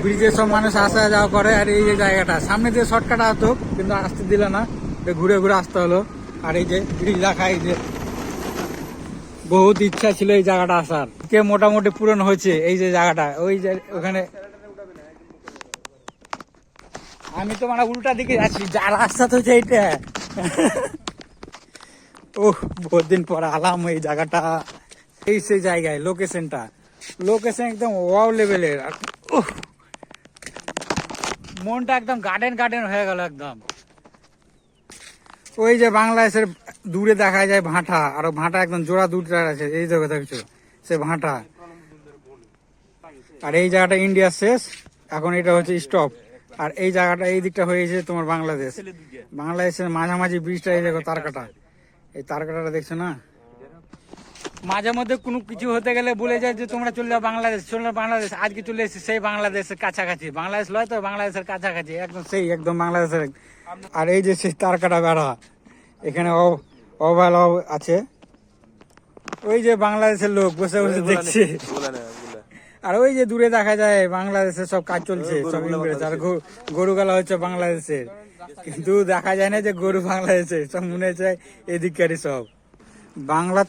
ব্রিজে সব মানুষ আসা যাওয়া করে। আর এই যে জায়গাটা সামনে দিয়ে শর্টকাট আসতো, কিন্তু আসতে দিল না, ঘুরে ঘুরে আসতে হলো। আর এই যে ব্রিজ দেখা, এই যে বহুত ইচ্ছা ছিল এই জায়গাটা আসার, কে মোটামুটি পূরণ হয়েছে। এই যে জায়গাটা, ওই যে ওখানে আমি তো মানে উল্টা দিকে যাচ্ছি, যা রাস্তা তো হচ্ছে এইটা। ওহ, বহুত দিন পর আলাম এই জায়গাটা। এই সেই জায়গায় লোকেশন একদম ওয়াও লেভেলের। মনটা একদম গার্ডেন গার্ডেন হয়ে গেল একদম। ওই যে বাংলাদেশের দূরে দেখা যায় ভাটা, আর ভাটা একদম জোড়া দুটো আছে, এই দেখো দেখছো সে ভাটা। আর এই জায়গাটা ইন্ডিয়া শেষ, এখন এটা হচ্ছে স্টপ। আর এই জায়গাটা এই দিকটা হয়েছে তোমার বাংলাদেশের মাঝামাঝি ব্রিজটা। এই দেখো তারকাটা, এই তারকাটা দেখছো না? মাঝে মধ্যে কোনো কিছু হতে গেলে বলে যায় যে তোমরা চলে যাও বাংলাদেশ, বাংলাদেশ। আজকে চলে এসেছি সেই বাংলাদেশের কাছাকাছি, বাংলাদেশ লয় তো বাংলাদেশের কাছাকাছি, একদম সেই একদম বাংলাদেশের। আর এই যে সেই তারকাটা বেড়া, এখানে অবহেলা আছে। ওই যে বাংলাদেশের লোক বসে বসে দেখছে। আর ওই যে দূরে দেখা যায় বাংলাদেশের সব কাজ চলছে, সব ইংরেজ। আর গরুগালা হচ্ছে বাংলাদেশের, কিন্তু দেখা যায় না যে গরু বাংলাদেশের, সব মনে হচ্ছে এদিককারই সব। বাংলা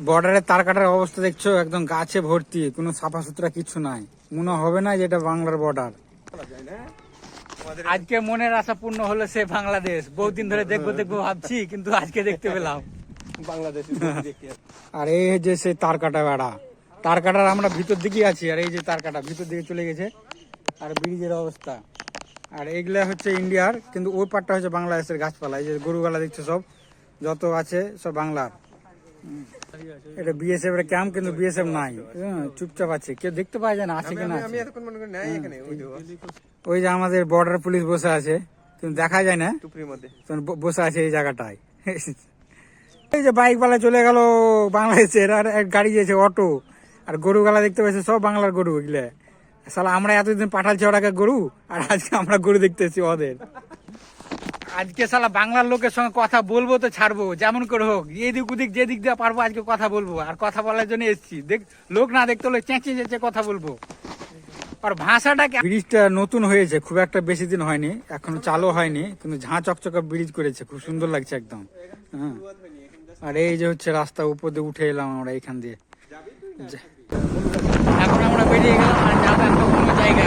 বর্ডারের তার কাটার অবস্থা দেখছো, একদম গাছে ভর্তি, কোনো সাফা সুতরা কিছু নাই। মনে হবে না যে এটা বাংলার বর্ডার। আজকে মনের আশা পূর্ণ হলো, সে বাংলাদেশ বহুদিন ধরে দেখবো ভাবছি, কিন্তু আজকে দেখতে পেলাম বাংলাদেশ। আর এই যে সে তার কাটা বেড়া, তার কাটার আমরা ভিতর দিকে আছি। আর এই যে তার কাটা ভিতর দিকে চলে গেছে। আর ব্রিজের অবস্থা, আর এইগুলা হচ্ছে ইন্ডিয়ার, কিন্তু ওই পাটটা হচ্ছে বাংলাদেশের গাছপালা। এই যে গরুগালা দেখছো, সব যত আছে সব বাংলার। এটা বিএসএফ এর ক্যাম্প, কিন্তু বিএসএফ নাই, চুপচাপ আছে, কেউ দেখতে পাওয়া যায় না আছে কিনা। ওই যে আমাদের বর্ডার পুলিশ বসে আছে, কিন্তু দেখা যায় না, বসে আছে এই জায়গাটায়। এই যে বাইক বালা চলে গেল বাংলাদেশের, আর এক গাড়ি যেছে অটো। আর গরু গালা দেখতে পাচ্ছি, সব বাংলার গরু এগুলো। সালা আমরা এতদিন পাঠালছি ওটাকে গরু, আর আজকে আমরা গরু দেখতেছি ওদের। আজকে সালা বাংলার লোকের সঙ্গে কথা বলবো তো ছাড়বো, যেমন করে হোক, এদিক ওদিক যেদিক দিয়ে পারবো আজকে কথা বলবো। আর কথা বলার জন্য এসেছি, লোক না দেখতে হলে চেঁচিয়ে চেঁচে কথা বলবো। আর ভাষাটাকে, ব্রিজটা নতুন হয়েছে, খুব একটা বেশি দিন হয়নি, এখনো চালু হয়নি, কিন্তু ঝাঁ চকচকা ব্রিজ করেছে, খুব সুন্দর লাগছে একদম। হ্যাঁ, আর এই যে হচ্ছে রাস্তা, উপর দিয়ে উঠে এলাম আমরা এখান দিয়ে। এখন আমরা বেরিয়ে গেলাম আর যাবো একটা অন্য জায়গা,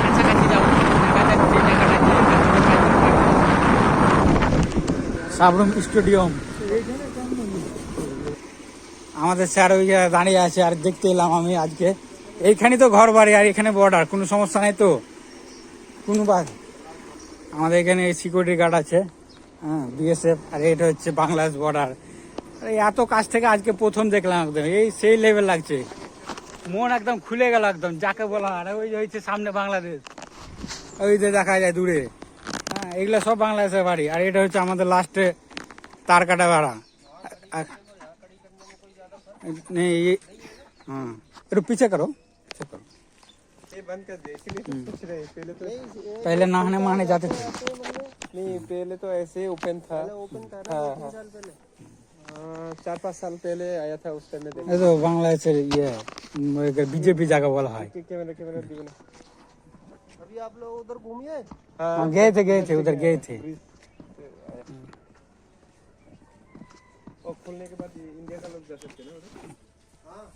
কাছাকাছি যাবো। সাবরুম স্টেডিয়াম, আমাদের স্যার ওই দাঁড়িয়ে আছে, আর দেখতে এলাম আমি আজকে। এইখানে তো ঘর বাড়ি, আর এখানে বর্ডার, কোনো সমস্যা নেই তো কোনো বাদ। আমাদের এখানে সিকিউরিটি গার্ড আছে, হ্যাঁ, বিএসএফ। আর এটা হচ্ছে বাংলাদেশ বর্ডার। এত কাছ থেকে আজকে প্রথম দেখলাম, একদম এই সেই লেভেল লাগছে, মন একদম খুলে গেল একদম, যাকে বলা। আর ওই যে হচ্ছে সামনে বাংলাদেশ, ওই যে দেখা যায় দূরে। হ্যাঁ, এগুলো সব বাংলাদেশের বাড়ি। আর এটা হচ্ছে আমাদের লাস্টে তার কাটা ভাড়া। হ্যাঁ, একটু পিছে করো, पहले नहाने महाने जाते थे। नहीं, पहले तो ऐसे ओपन था। हाँ, 4-5 साल पहले आया था, उस टाइम में देखा। तो बांग्लादेश ये बीजेपी जगह बोला है। कैमरा दिखना। अभी आप लोग उधर घूमिए? हाँ, गए थे उधर गए थे। और खुलने के बाद इंडिया का लोग जा सकते हैं ना उधर? हाँ,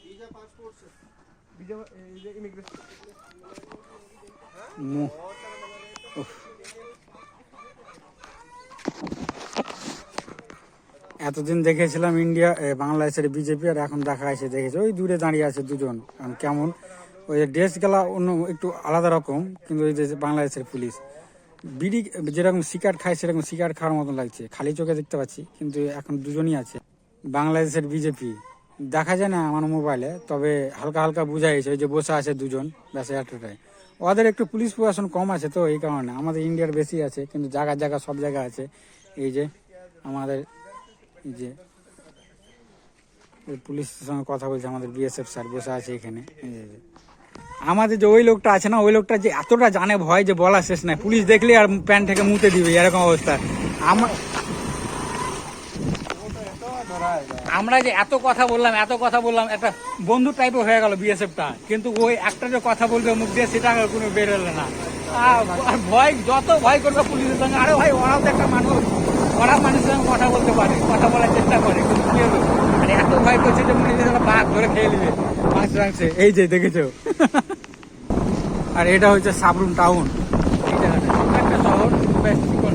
वीजा पासपोर्ट से, वीजा इमिग्रेशन। এতদিন দেখেছিলাম ইন্ডিয়া বাংলাদেশের বিজেপি, আর এখন দেখা আছে দেখেছি ওই দূরে দাঁড়িয়ে আছে দুজন। কেমন ওই ড্রেস গেলা অন্য একটু আলাদা রকম, কিন্তু ওই যে বাংলাদেশের পুলিশ বিড়ি যেরকম সিগারেট খায় সেরকম সিগারেট খাওয়ার মতন লাগছে, খালি চোখে দেখতে পাচ্ছি। কিন্তু এখন দুজনই আছে বাংলাদেশের বিজেপি, দেখা যায় না আমার মোবাইলে, তবে হালকা হালকা বোঝা যাচ্ছে। ওই যে বসে আছে দুজন, ব্যাস এতটাই। ওদের একটু পুলিশ প্রশাসন কম আছে তো, এই কারণে। আমাদের ইন্ডিয়ার বেশি আছে, কিন্তু জায়গা সব জায়গা আছে। এই যে আমাদের এই যে পুলিশের সঙ্গে কথা বলছে, আমাদের বিএসএফ স্যার বসে আছে এখানে। আমাদের যে ওই লোকটা আছে না, ওই লোকটা যে এতটা জানে ভয় যে বলা শেষ নাই, পুলিশ দেখলে আর প্যান্ট থেকে মুতে দিবে, এরকম অবস্থা। আমরা যে এত কথা বললাম একটা বন্ধু টাইপের হয়ে গেল বিএসএফটা, কিন্তু ওই একটা যে কথা বলবে মুখ দিয়ে সেটা আর কোনো বেরোলো না। আর ভয়, যত ভয় করবে পুলিশের সঙ্গে, আরে ভাই ওরাও তো একটা মানুষ, ওরা মানুষের সঙ্গে কথা বলতে পারে, কথা বলার চেষ্টা করে, কিন্তু কি হবে, আর এত ভয় করছে যে মনে হচ্ছে বাঘ ধরে খেয়ে নেবে মাংসে। এই যে দেখেছো। আর এটা হচ্ছে সাবরুম টাউন, এই জায়গাটা ছোট্ট একটা শহর, বেশ চিকন।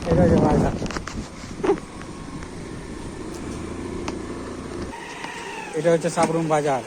এটা হচ্ছে বাজার, এটা হচ্ছে সাবরুম বাজার।